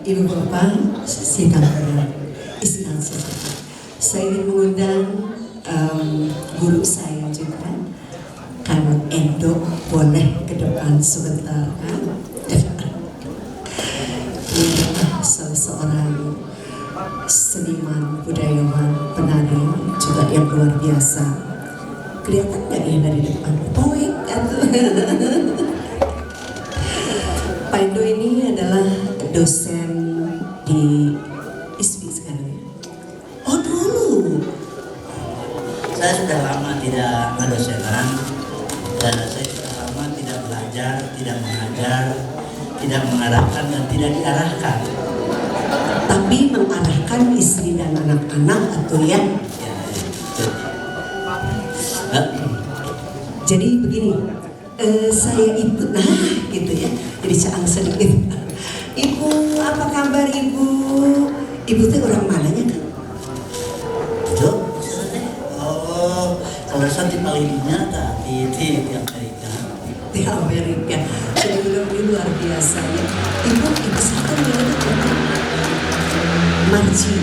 Ibu Bapak, sidang istirahat sejenak. Saya ingin mengundang guru saya juga, Kang Endo, boleh ke depan sebentar. Dia salah seorang seniman, budayawan, penari juga yang luar biasa. Kelihatan nggak ya dari depan? Poek kan? Pak Endo ini adalah dosen di ISPI sekarang. Oh dulu. Saya sudah lama tidak mendosenan dan saya sudah lama tidak belajar, tidak mengajar, tidak mengarahkan dan tidak diarahkan. Tapi mengarahkan istri dan anak-anak atau ya? Ya, Jadi begini, saya itu, gitu ya, jadi caang sedikit. Ibu, apa kabar ibu? Ibu tuh orang mananya kan? betul. Oh, kalau saya di Palembang tapi di Amerika. Di Amerika. Jadi beliau luar biasa ya. Ibu satu namanya Marji.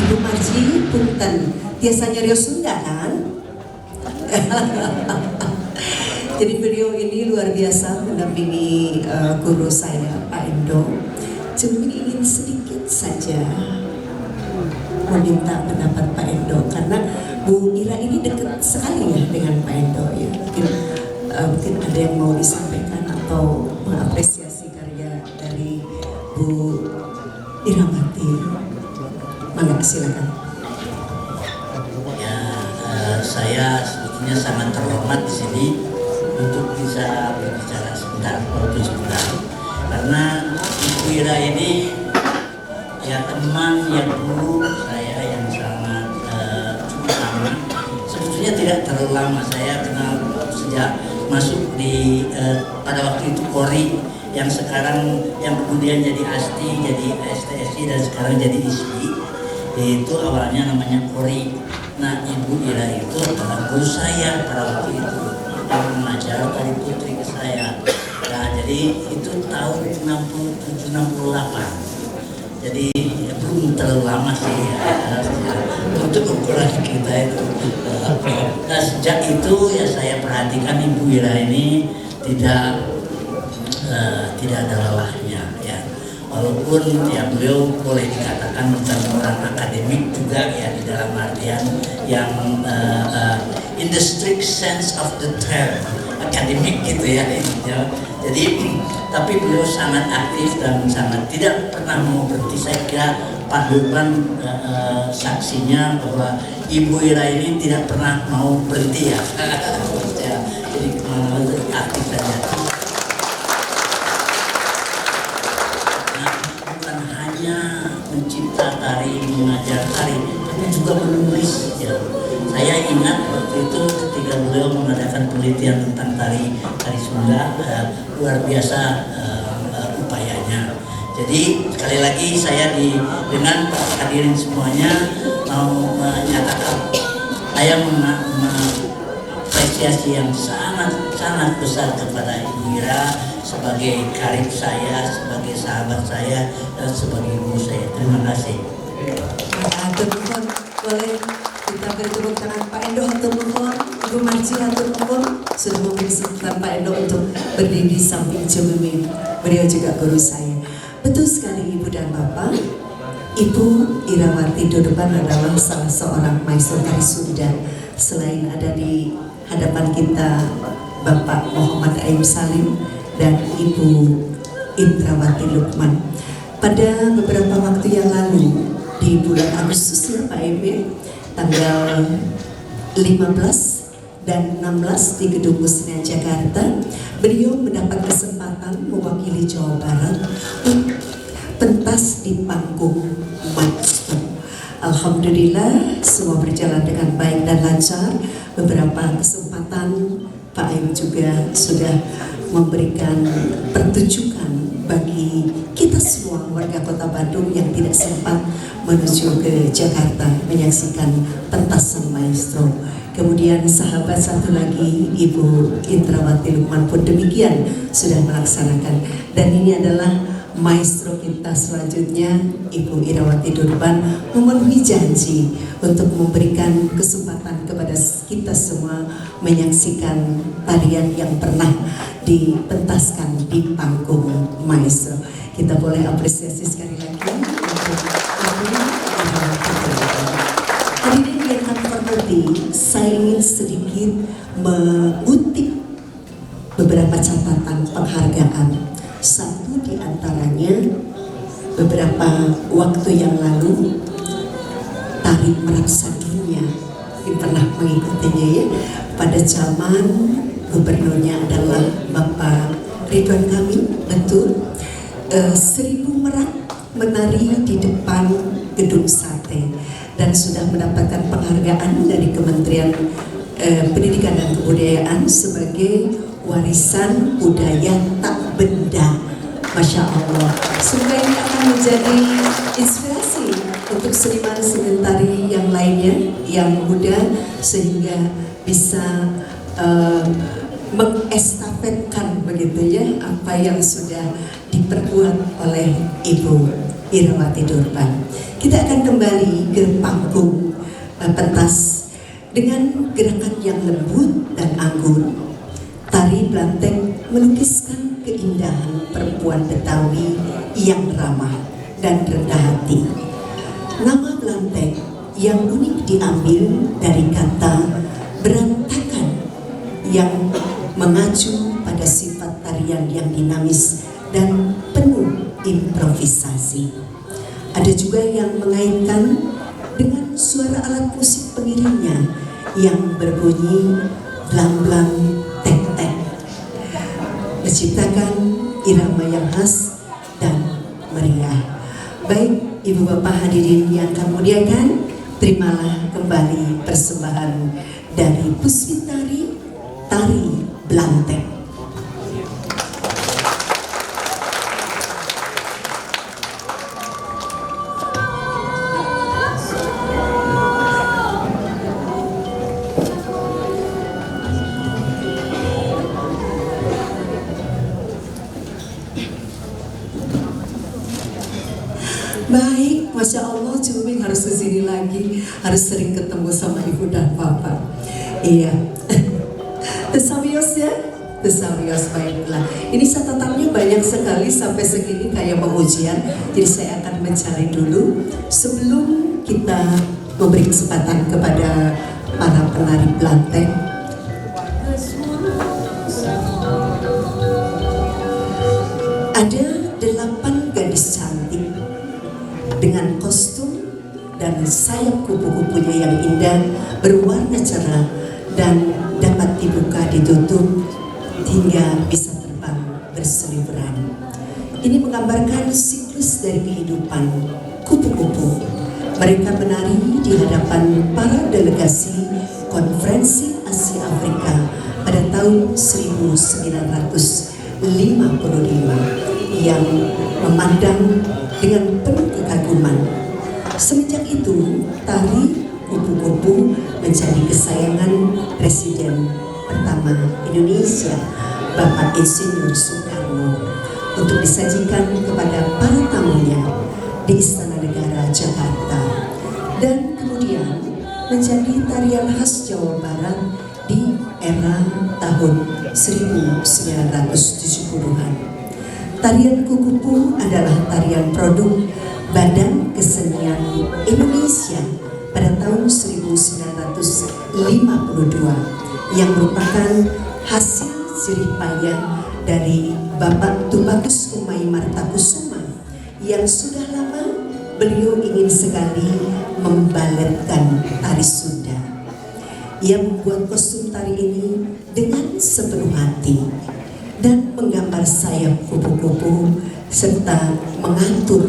Ibu Marji Punten. Biasanya Rio Sunda kan? Jadi beliau ini luar biasa mendampingi guru saya Pak Endo. Cuma ingin sedikit saja meminta pendapat Pak Endo karena Bu Ira ini dekat sekali ya dengan Pak Endo ya. Mungkin ada yang mau disampaikan atau mengapresiasi karya dari Bu Irawati. Mangga silakan. Ya, saya sebetulnya sangat terhormat di sini untuk bisa berbicara sebentar, walaupun sebentar, karena Ibu Ira ini ya teman yang dulu saya yang sangat cukup lama. Sebetulnya tidak terlalu lama, saya kenal sejak masuk di pada waktu itu Kori yang sekarang yang kemudian jadi ASTI, jadi STSI dan sekarang jadi ISPI. Itu awalnya namanya Kori. Nah, Ibu Ira itu adalah guru saya pada waktu itu yang mengajar tari putri ke saya. Nah, jadi itu tahun 67-68. Jadi belum terlalu lama sih ya, untuk ukuran kita itu. Nah, sejak itu ya saya perhatikan Ibu Ira ini tidak ada lelahnya ya. Walaupun ya beliau boleh dikatakan bukan orang akademik juga ya, di dalam artian yang in the strict sense of the term akademik gitu ya. Jadi tapi beliau sangat aktif dan sangat tidak pernah mau berhenti. Saya kira Pak Dirman saksinya bahwa Ibu Ira ini tidak pernah mau berhenti ya. Jadi aktif saja. Mencipta tari, mengajar tari, tapi juga menulis ya. Saya ingat waktu itu ketika beliau mengadakan penelitian tentang tari Sunda, luar biasa upayanya. Jadi sekali lagi saya dengan hadirin semuanya mau menyatakan saya mengapresiasi yang sangat besar kepada Ibu Ira sebagai karib saya, sebagai sahabat saya, dan sebagai guru saya. Terima kasih. Hatur nuhun, boleh kita beri tepuk tangan Pak Endo. Hatur nuhun, Ibu Marji hatur nuhun sudah memberi kesempatan Pak Endo untuk berdiri di samping Jumimi. Beliau juga guru saya. Betul sekali Ibu dan Bapak. Ibu Irawati Dodoban adalah salah seorang maestro tari Sunda. Selain ada di hadapan kita Bapak Muhammad Aim Salim dan Ibu Indrawati Lukman. Pada beberapa waktu yang lalu di bulan Agustus ya Pak Emil, tanggal 15 dan 16 di Gedung Musnya Jakarta, beliau mendapat kesempatan mewakili Jawa Barat untuk pentas di panggung Maestro. Alhamdulillah semua berjalan dengan baik dan lancar. Beberapa kesempatan Pak Aim juga sudah memberikan pertunjukan bagi kita semua warga Kota Bandung yang tidak sempat menuju ke Jakarta menyaksikan pentasan maestro. Kemudian sahabat satu lagi Ibu Indrawati Lukman pun demikian sudah melaksanakan, dan ini adalah maestro kita selanjutnya, Ibu Irawati Durban, memenuhi janji untuk memberikan kesempatan kepada kita semua menyaksikan tarian yang pernah dipentaskan di panggung maestro. Kita boleh apresiasi sekali lagi untuk Ibu Irawati Durban. Hadirin yang kami hormati, saya ingin sedikit mengutip beberapa catatan penghargaan. Satu di antaranya, beberapa waktu yang lalu tari Meraksa Dunia pernah mengikutinya ya, pada zaman gubernurnya adalah Bapak Ridwan Kamil, betul. 1000 merak menari di depan gedung sate dan sudah mendapatkan penghargaan dari Kementerian Pendidikan dan Kebudayaan sebagai warisan budaya tak benda. Masya Allah, semoga ini akan menjadi inspirasi untuk seniman-seniman tari yang lainnya yang muda, sehingga bisa mengestafetkan begitu ya apa yang sudah diperbuat oleh Ibu Irawati Durban. Kita akan kembali ke panggung pentas dengan gerakan yang lembut dan anggun. Tari Blanteng melukiskan keindahan perempuan Betawi yang ramah dan rendah hati. Nama Blanteng yang unik diambil dari kata berantakan yang mengacu pada sifat tarian yang dinamis dan penuh improvisasi. Ada juga yang mengaitkan dengan suara alat musik pengiringnya yang berbunyi blang-blang tek-tek, menciptakan irama yang khas dan meriah. Baik Ibu Bapak hadirin yang kami muliakan, terimalah kembali persembahan dari Puspitari Tari Blanteng. Baik, Masya Allah, Cuming harus kesini lagi, harus sering ketemu sama Ibu dan Bapak. Iya, Tesarios ya, Tesarios, baiklah. Ini catatannya banyak sekali sampai segini kayak mau ujian, jadi saya akan mencari dulu sebelum kita memberi kesempatan kepada para penari Blanteng. Ada 8 gadis cantik dengan kostum dan sayap kupu-kupunya yang indah, berwarna cerah dan dapat dibuka ditutup hingga bisa terbang berseliweran. Ini menggambarkan siklus dari kehidupan kupu-kupu. Mereka menari di hadapan para delegasi Konferensi Asia Afrika pada tahun 1955 yang memandang dengan penuh kekaguman. Semenjak itu, tari kupu-kupu menjadi kesayangan Presiden pertama Indonesia, Bapak Insinyur Soekarno, untuk disajikan kepada para tamunya di Istana Negara Jakarta, dan kemudian menjadi tarian khas Jawa Barat di era tahun 1970-an. Tarian kupu-kupu adalah tarian produk Badan Kesenian Indonesia pada tahun 1952 yang merupakan hasil jerih payah dari Bapak Tubagus Umay Martakusuma yang sudah lama beliau ingin sekali membaletkan tari Sunda. Ia membuat kostum tari ini dengan sepenuh hati dan menggambar sayap kupu-kupu serta mengatur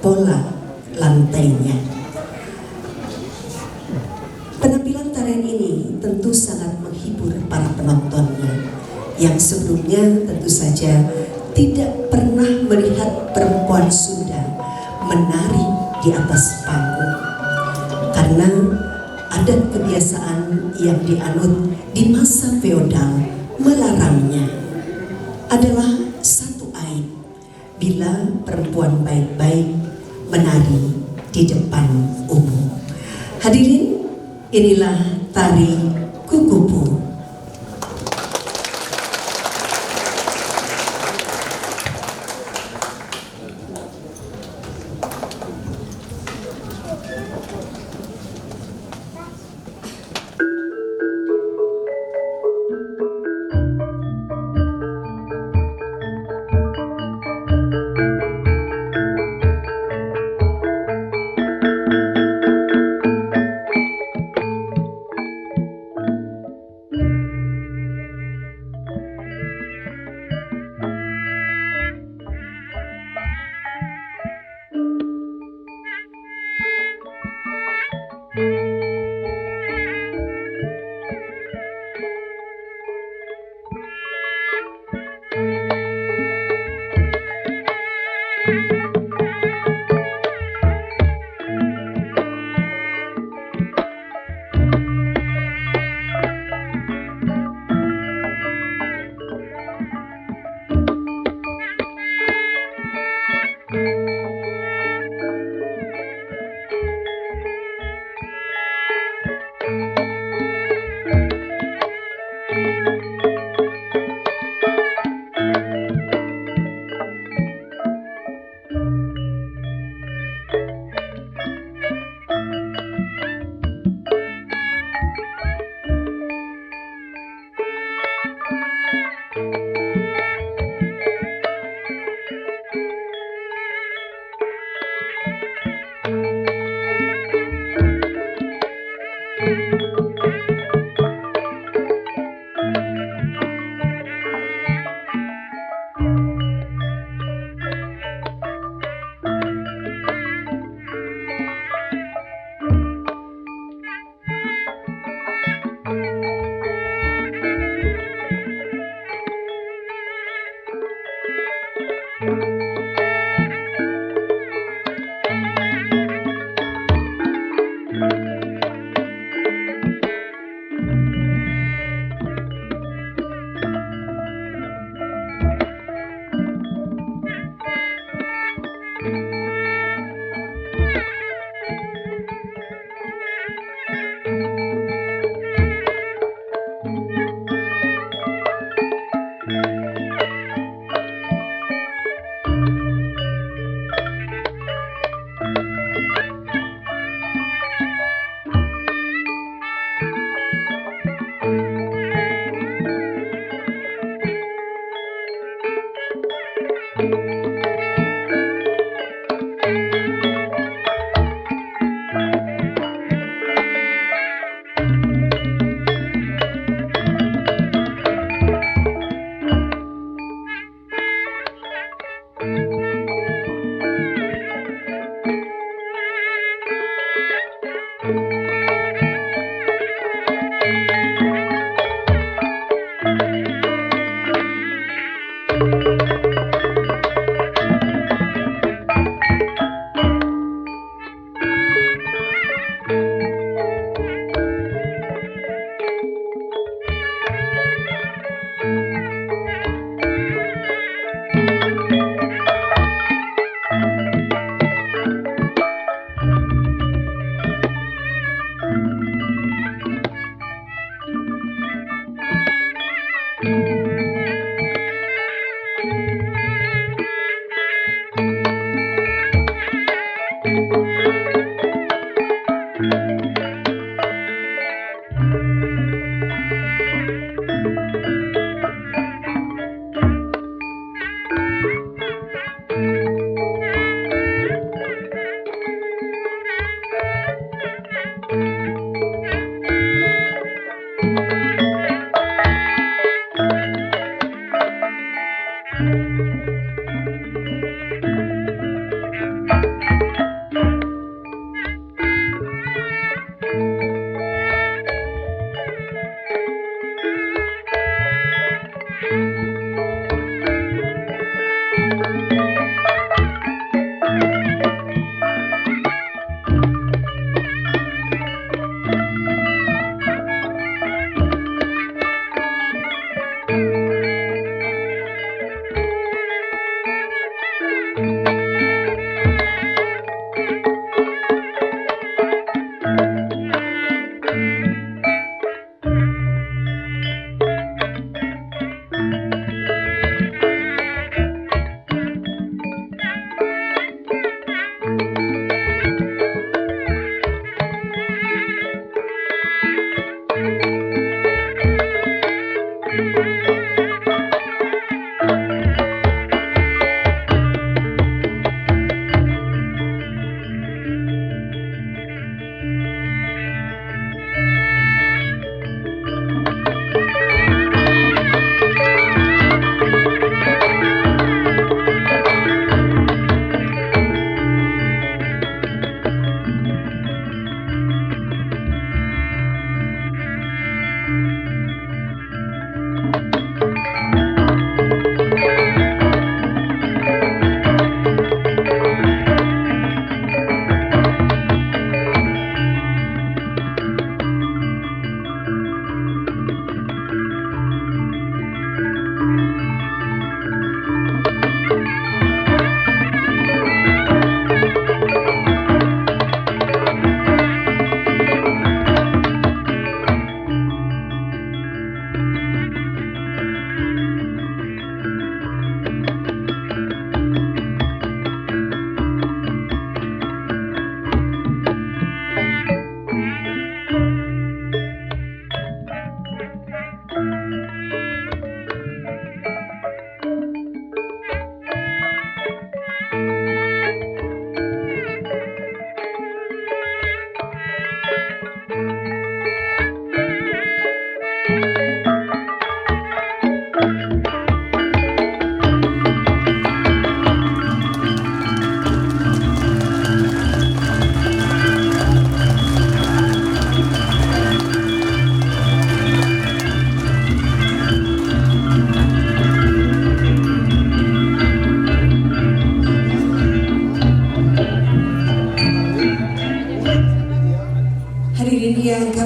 pola lantainya. Penampilan tarian ini tentu sangat menghibur para penontonnya yang sebelumnya tentu saja tidak pernah melihat perempuan Sunda menari di atas panggung, karena adat kebiasaan yang dianut di masa feodal melarangnya. Adalah satu aib bila kemampuan baik-baik menari di depan umum. Hadirin, inilah tari kukupu.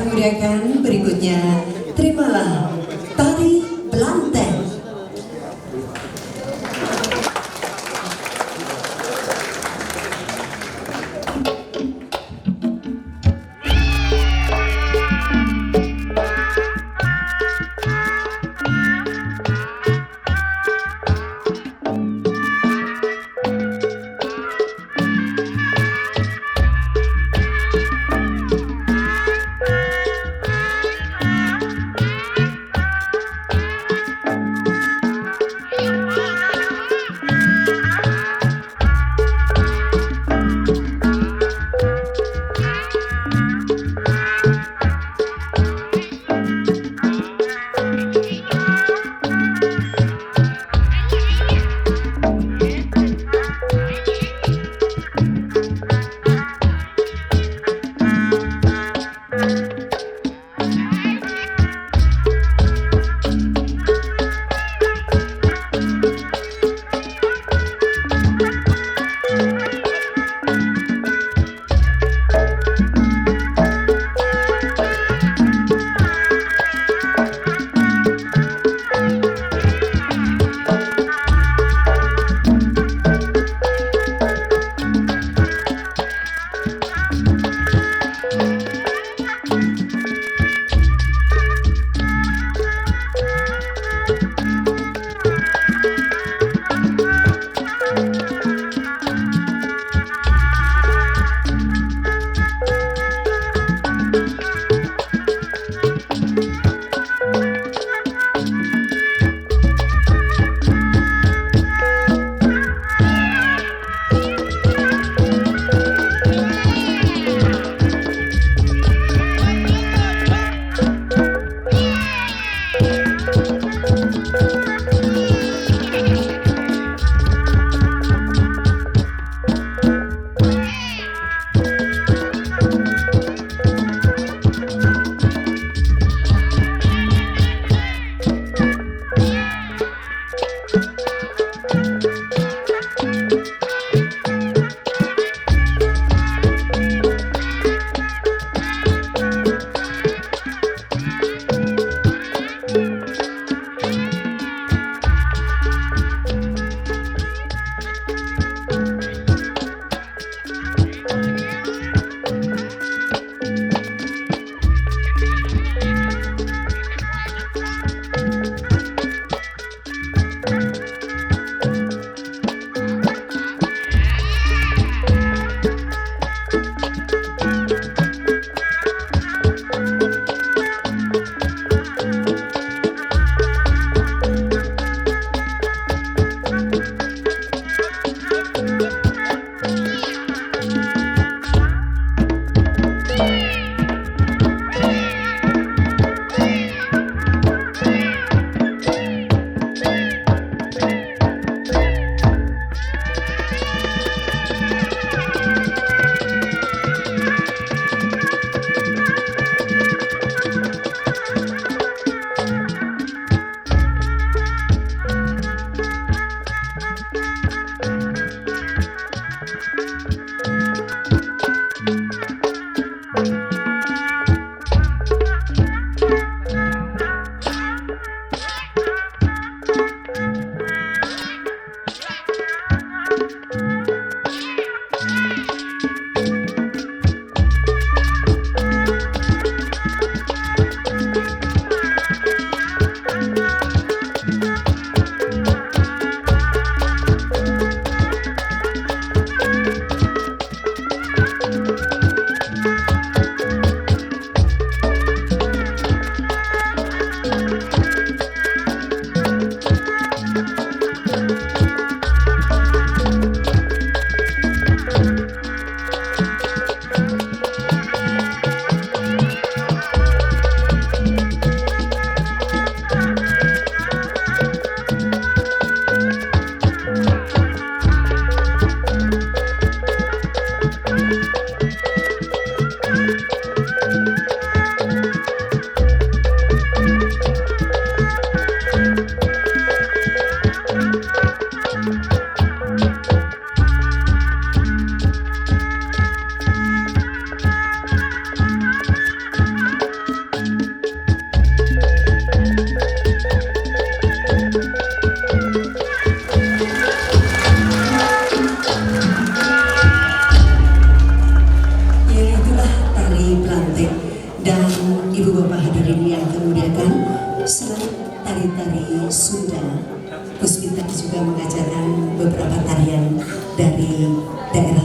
muliakan, berikutnya terimalah tari Belanten.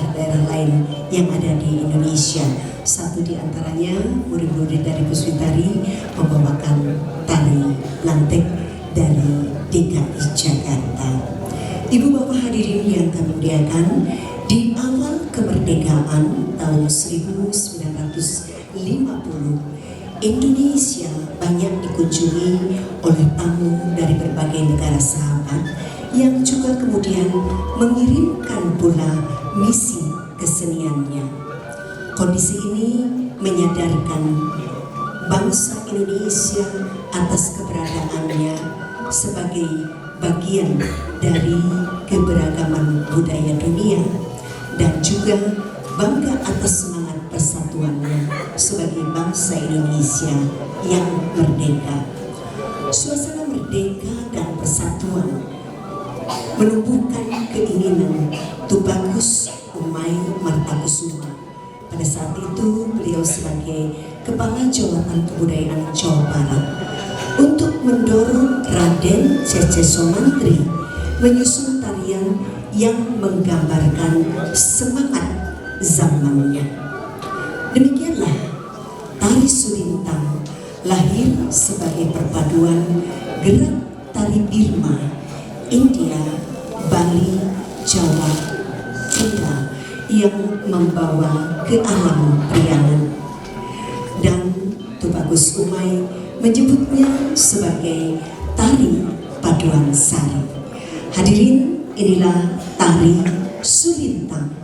daerah-daerah lain yang ada di Indonesia. Satu di antaranya murid-murid dari Puswitari membawakan tari lantek dari DKI Jakarta. Ibu bapak hadirin yang kami muliakan, di awal kemerdekaan tahun 1950, Indonesia banyak dikunjungi oleh tamu dari berbagai negara sahabat yang juga kemudian mengirimkan pula misi keseniannya. Kondisi ini menyadarkan bangsa Indonesia atas keberadaannya sebagai bagian dari keberagaman budaya dunia dan juga bangga atas semangat persatuannya sebagai bangsa Indonesia yang merdeka. Suasana merdeka dan persatuan menumbuhkan keinginan Tubagus Umay Martakusuma. Pada saat itu beliau sebagai Kepala Jabatan Kebudayaan Jawa Barat untuk mendorong Raden Cece Somantri menyusun tarian yang menggambarkan semangat zamannya. Demikianlah tari Sulintang lahir sebagai perpaduan gerak tari Birma, India, Bali, Jawa, Cina yang membawa ke alam priangan. Dan Tubagus Umay menyebutnya sebagai tari paduan sari. Hadirin, inilah tari Sulintang.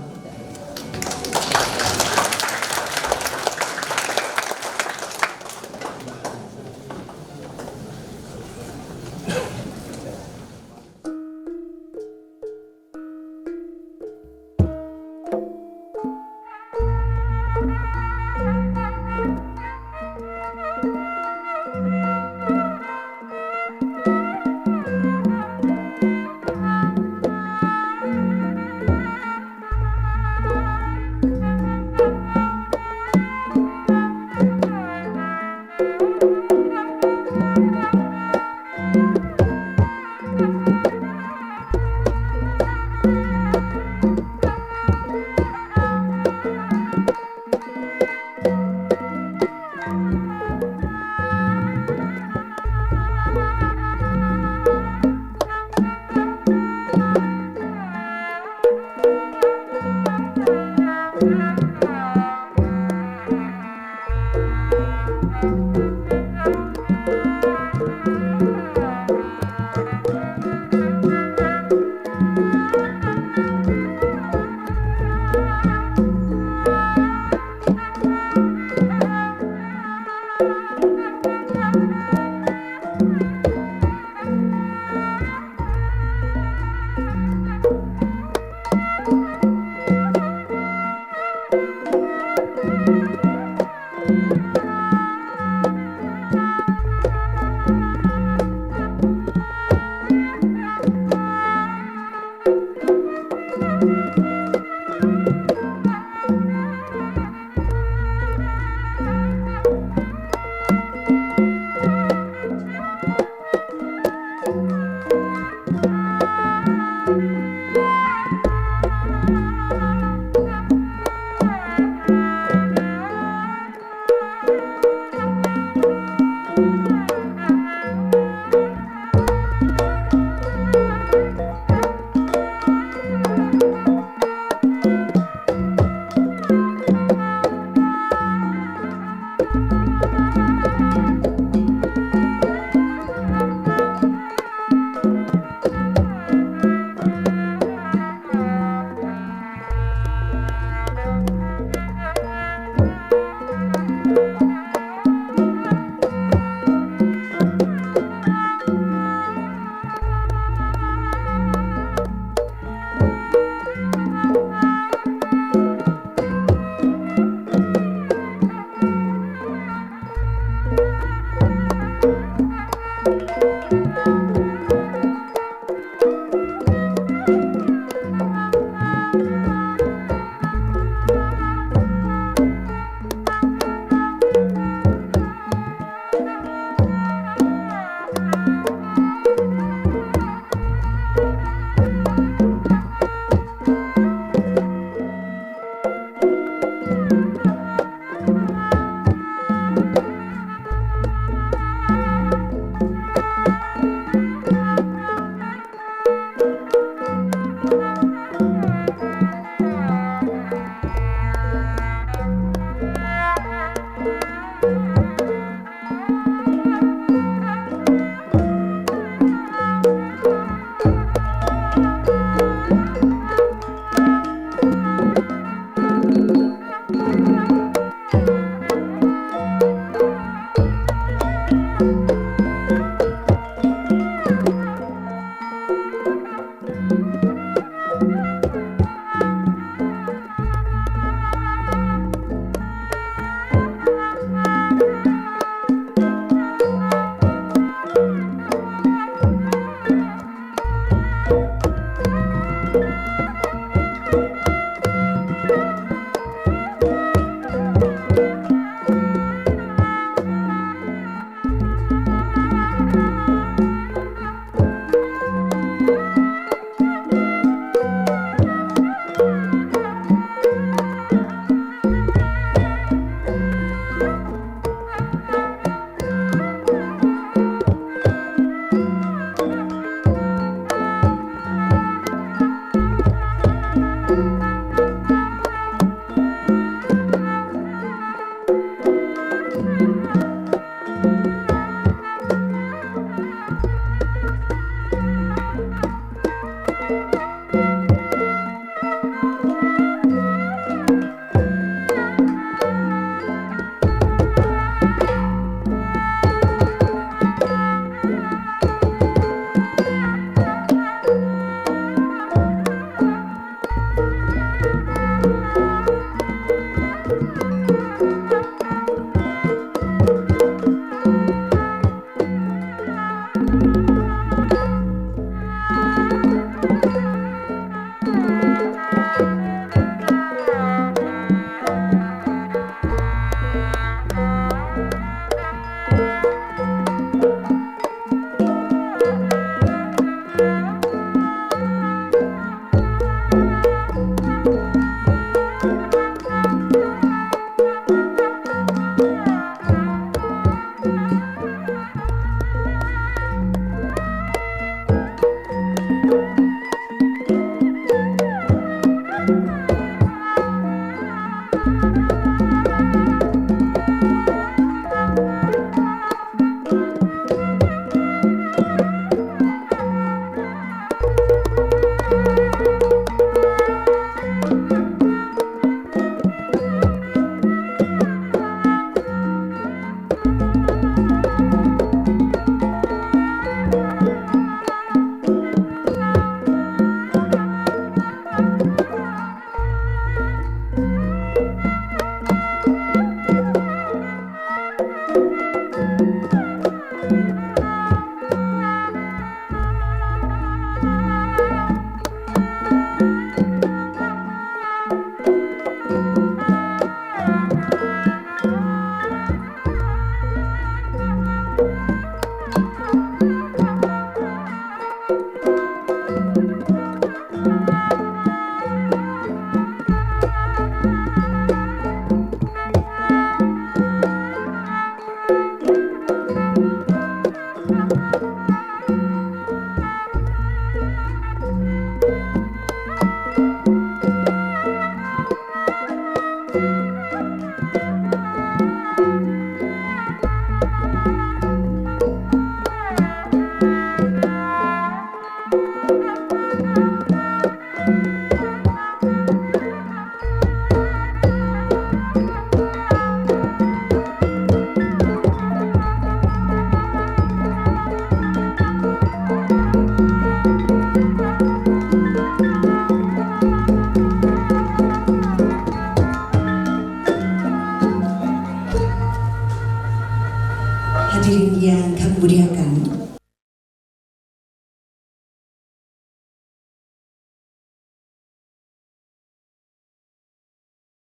Thank